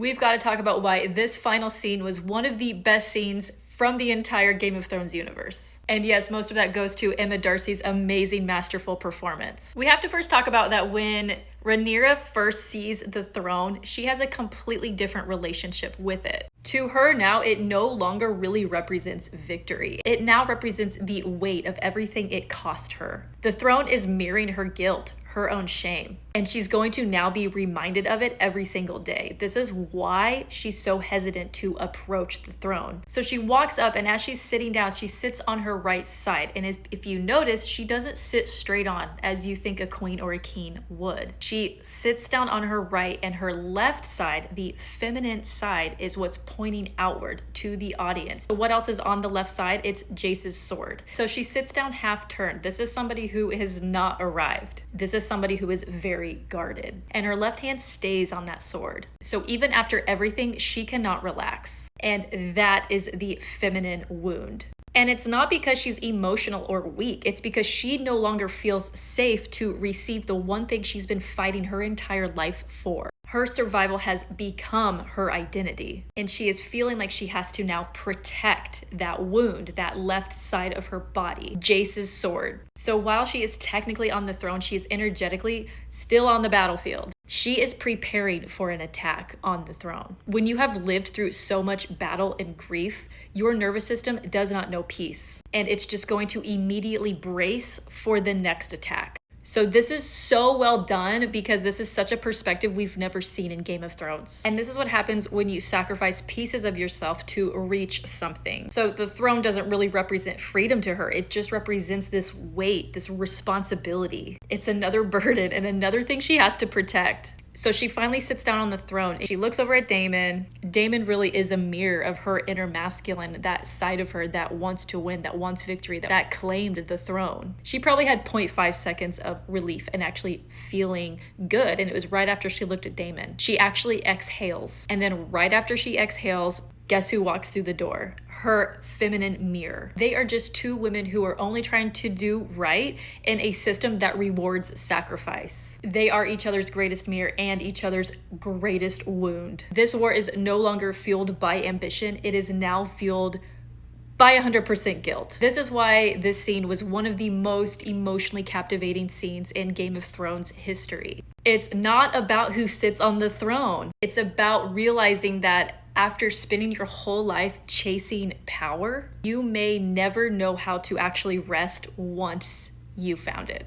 we've got to talk about why this final scene was one of the best scenes from the entire Game of Thrones universe. And yes, most of that goes to Emma Darcy's amazing, masterful performance. We have to first talk about that when Rhaenyra first sees the throne, she has a completely different relationship with it. To her now, it no longer really represents victory. It now represents the weight of everything it cost her. The throne is mirroring her guilt, her own shame, and she's going to now be reminded of it every single day. This is why she's so hesitant to approach the throne. So she walks up, and as she's sitting down, she sits on her right side. And if you notice, she doesn't sit straight on as you think a queen or a king would. She sits down on her right, and her left side, the feminine side, is what's pointing outward to the audience. So what else is on the left side? It's Jace's sword. So she sits down half turned. This is somebody who has not arrived. This is somebody who is very guarded. And her left hand stays on that sword. So even after everything, she cannot relax. And that is the feminine wound. And it's not because she's emotional or weak. It's because she no longer feels safe to receive the one thing she's been fighting her entire life for. Her survival has become her identity, and she is feeling like she has to now protect that wound, that left side of her body, Jace's sword. So while she is technically on the throne, she is energetically still on the battlefield. She is preparing for an attack on the throne. When you have lived through so much battle and grief, your nervous system does not know peace, and it's just going to immediately brace for the next attack. So this is so well done because this is such a perspective we've never seen in Game of Thrones. And this is what happens when you sacrifice pieces of yourself to reach something. So the throne doesn't really represent freedom to her. It just represents this weight, this responsibility. It's another burden and another thing she has to protect. So she finally sits down on the throne and she looks over at Daemon. Daemon really is a mirror of her inner masculine, that side of her that wants to win, that wants victory, that claimed the throne. She probably had 0.5 seconds of relief and actually feeling good. And it was right after she looked at Daemon. She actually exhales. And then right after she exhales, guess who walks through the door? Her feminine mirror. They are just two women who are only trying to do right in a system that rewards sacrifice. They are each other's greatest mirror and each other's greatest wound. This war is no longer fueled by ambition. It is now fueled by 100% guilt. This is why this scene was one of the most emotionally captivating scenes in Game of Thrones history. It's not about who sits on the throne. It's about realizing that after spending your whole life chasing power, you may never know how to actually rest once you found it.